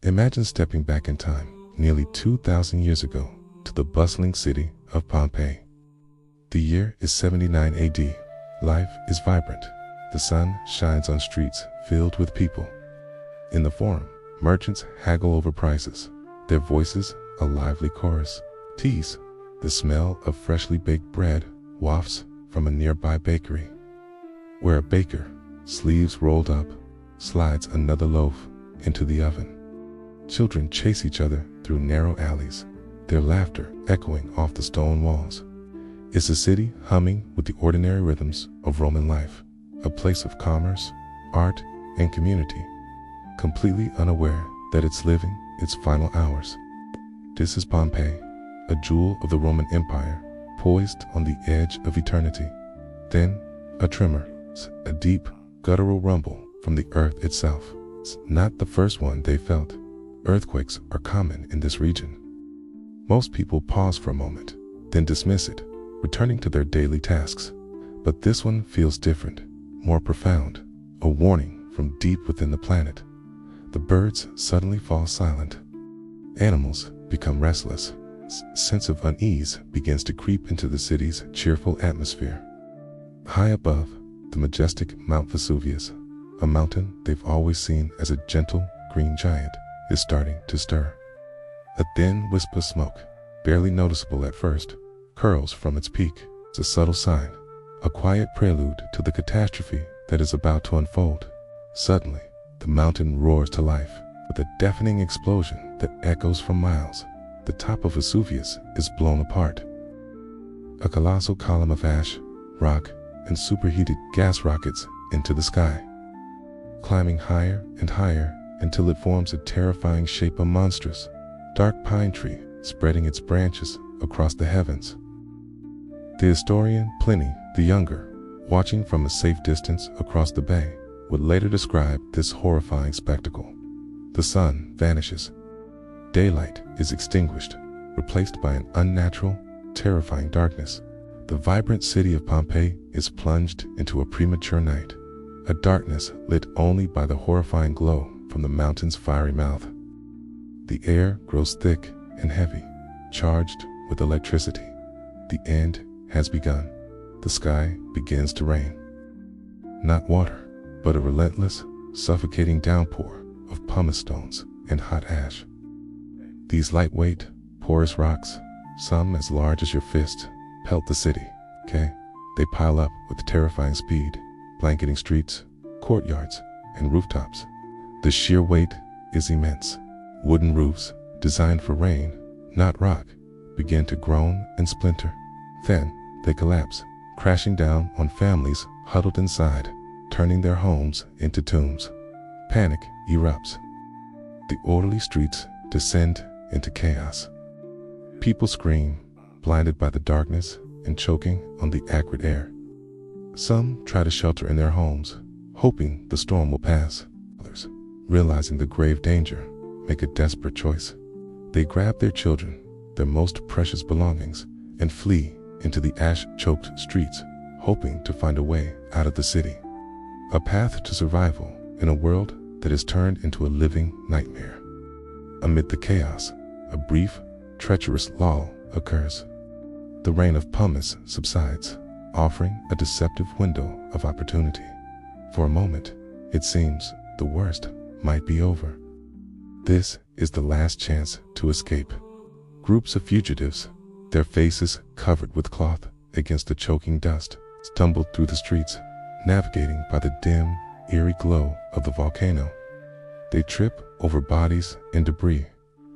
Imagine stepping back in time, nearly 2,000 years ago, to the bustling city of Pompeii. The year is 79 AD. Life is vibrant. The sun shines on streets filled with people. In the Forum, merchants haggle over prices, their voices a lively chorus. Teas, the smell of freshly baked bread, wafts from a nearby bakery, where a baker, sleeves rolled up, slides another loaf into the oven. Children chase each other through narrow alleys, their laughter echoing off the stone walls. It's a city humming with the ordinary rhythms of Roman life, a place of commerce, art, and community, completely unaware that it's living its final hours. This is Pompeii, a jewel of the Roman Empire, poised on the edge of eternity. Then, a tremor, a deep, guttural rumble from the earth itself. It's not the first one they felt. Earthquakes are common in this region. Most people pause for a moment, then dismiss it, returning to their daily tasks. But this one feels different, more profound, a warning from deep within the planet. The birds suddenly fall silent. Animals become restless. A sense of unease begins to creep into the city's cheerful atmosphere. High above, the majestic Mount Vesuvius, a mountain they've always seen as a gentle green giant, is starting to stir. A thin wisp of smoke, barely noticeable at first, curls from its peak. It's a subtle sign, a quiet prelude to the catastrophe that is about to unfold. Suddenly, the mountain roars to life with a deafening explosion that echoes for miles. The top of Vesuvius is blown apart. A colossal column of ash, rock, and superheated gas rockets into the sky, climbing higher and higher until it forms a terrifying shape, a monstrous, dark pine tree spreading its branches across the heavens. The historian Pliny the Younger, watching from a safe distance across the bay, would later describe this horrifying spectacle. The sun vanishes. Daylight is extinguished, replaced by an unnatural, terrifying darkness. The vibrant city of Pompeii is plunged into a premature night, a darkness lit only by the horrifying glow from the mountain's fiery mouth. The air grows thick and heavy, charged with electricity. The end has begun. The sky begins to rain. Not water, but a relentless, suffocating downpour of pumice stones and hot ash. These lightweight, porous rocks, some as large as your fist, pelt the city. They pile up with terrifying speed, blanketing streets, courtyards, and rooftops. The sheer weight is immense. Wooden roofs, designed for rain, not rock, begin to groan and splinter. Then, they collapse, crashing down on families huddled inside, turning their homes into tombs. Panic erupts. The orderly streets descend into chaos. People scream, blinded by the darkness and choking on the acrid air. Some try to shelter in their homes, hoping the storm will pass. Others, realizing the grave danger, make a desperate choice. They grab their children, their most precious belongings, and flee into the ash-choked streets, hoping to find a way out of the city. A path to survival in a world that is turned into a living nightmare. Amid the chaos, a brief, treacherous lull occurs. The rain of pumice subsides, offering a deceptive window of opportunity. For a moment, it seems the worst might be over. This is the last chance to escape. Groups of fugitives, their faces covered with cloth against the choking dust, stumbled through the streets, navigating by the dim, eerie glow of the volcano. They trip over bodies and debris.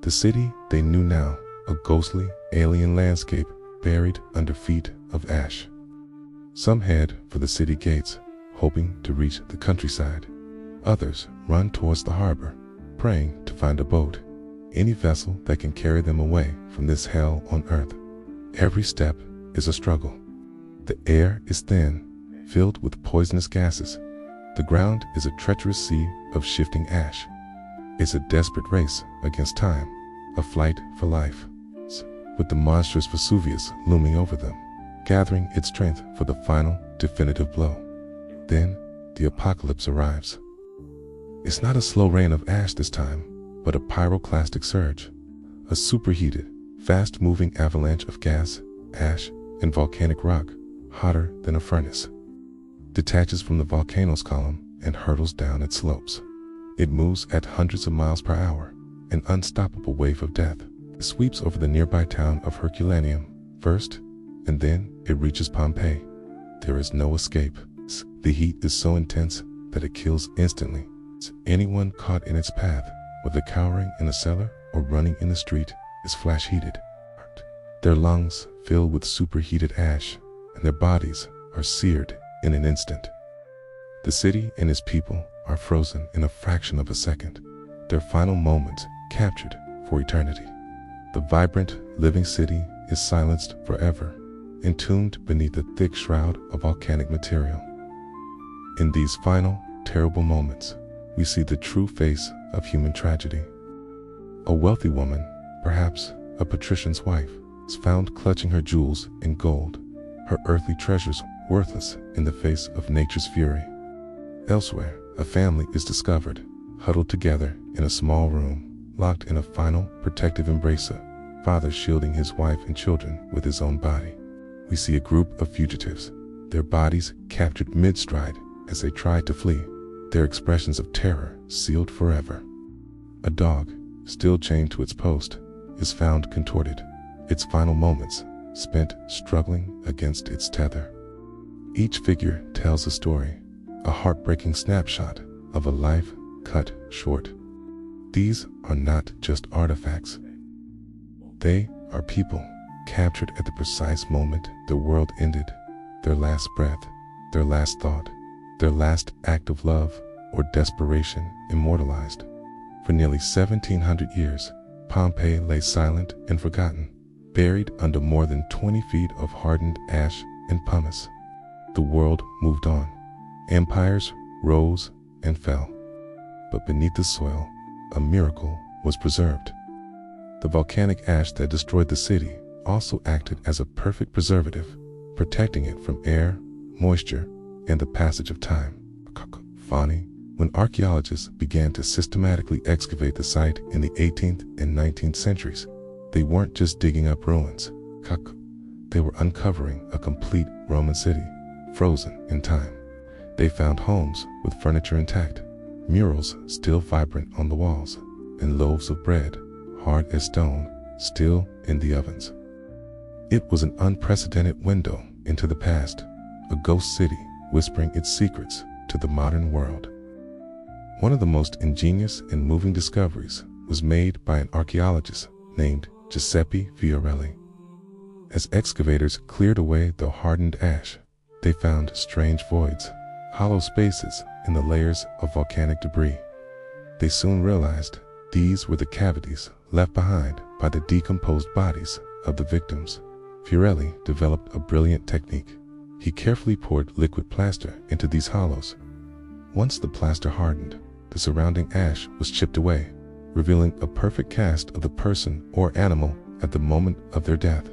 The city they knew now, a ghostly, alien landscape buried under feet of ash. Some head for the city gates, hoping to reach the countryside. Others run towards the harbor, praying to find a boat, any vessel that can carry them away from this hell on earth. Every step is a struggle. The air is thin, filled with poisonous gases. The ground is a treacherous sea of shifting ash. It's a desperate race against time, a flight for life, with the monstrous Vesuvius looming over them, gathering its strength for the final, definitive blow. Then, the apocalypse arrives. It's not a slow rain of ash this time, but a pyroclastic surge, a superheated, fast-moving avalanche of gas, ash, and volcanic rock, hotter than a furnace, detaches from the volcano's column and hurtles down its slopes. It moves at hundreds of miles per hour, an unstoppable wave of death. It sweeps over the nearby town of Herculaneum first, and then it reaches Pompeii. There is no escape. The heat is so intense that it kills instantly. Anyone caught in its path, whether cowering in a cellar or running in the street, is flash heated. Their lungs fill with superheated ash, and their bodies are seared in an instant. The city and its people are frozen in a fraction of a second, their final moments captured for eternity. The vibrant, living city is silenced forever, entombed beneath a thick shroud of volcanic material. In these final, terrible moments, we see the true face of human tragedy. A wealthy woman, perhaps a patrician's wife, is found clutching her jewels in gold, her earthly treasures worthless in the face of nature's fury. Elsewhere, a family is discovered, huddled together in a small room, locked in a final protective embracer, father shielding his wife and children with his own body. We see a group of fugitives, their bodies captured mid-stride as they tried to flee, their expressions of terror sealed forever. A dog, still chained to its post, is found contorted, its final moments spent struggling against its tether. Each figure tells a story, a heartbreaking snapshot of a life cut short. These are not just artifacts. They are people, captured at the precise moment the world ended, their last breath, their last thought, their last act of love or desperation immortalized. For nearly 1,700 years, Pompeii lay silent and forgotten, buried under more than 20 feet of hardened ash and pumice. The world moved on. Empires rose and fell. But beneath the soil, a miracle was preserved. The volcanic ash that destroyed the city also acted as a perfect preservative, protecting it from air, moisture, and the passage of time. Funny, when archaeologists began to systematically excavate the site in the 18th and 19th centuries, they weren't just digging up ruins. They were uncovering a complete Roman city, frozen in time. They found homes with furniture intact, murals still vibrant on the walls, and loaves of bread, hard as stone, still in the ovens. It was an unprecedented window into the past, a ghost city whispering its secrets to the modern world. One of the most ingenious and moving discoveries was made by an archaeologist named Giuseppe Fiorelli. As excavators cleared away the hardened ash, they found strange voids, hollow spaces in the layers of volcanic debris. They soon realized these were the cavities left behind by the decomposed bodies of the victims. Fiorelli developed a brilliant technique. He carefully poured liquid plaster into these hollows. Once the plaster hardened, the surrounding ash was chipped away, revealing a perfect cast of the person or animal at the moment of their death.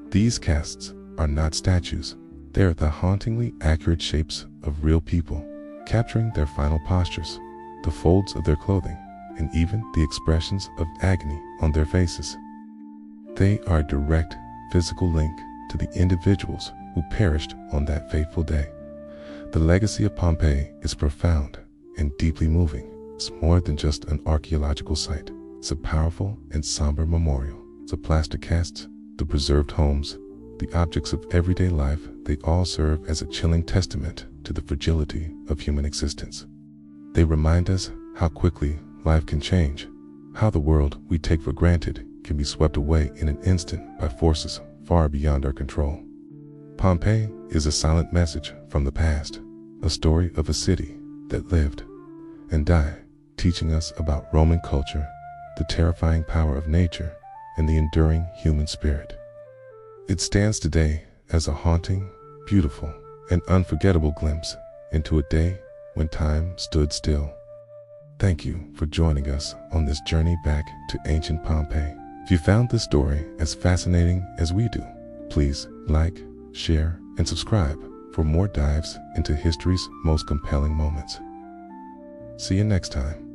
These casts are not statues. They are the hauntingly accurate shapes of real people, capturing their final postures, the folds of their clothing, and even the expressions of agony on their faces. They are a direct physical link to the individuals who perished on that fateful day. The legacy of Pompeii is profound and deeply moving. It's more than just an archaeological site. It's a powerful and somber memorial. The plaster casts, the preserved homes, the objects of everyday life, they all serve as a chilling testament to the fragility of human existence. They remind us how quickly life can change, how the world we take for granted can be swept away in an instant by forces far beyond our control. Pompeii is a silent message from the past, a story of a city that lived and died, teaching us about Roman culture, the terrifying power of nature, and the enduring human spirit. It stands today as a haunting, beautiful, and unforgettable glimpse into a day when time stood still. Thank you for joining us on this journey back to ancient Pompeii. If you found this story as fascinating as we do, please like, share, and subscribe for more dives into history's most compelling moments. See you next time.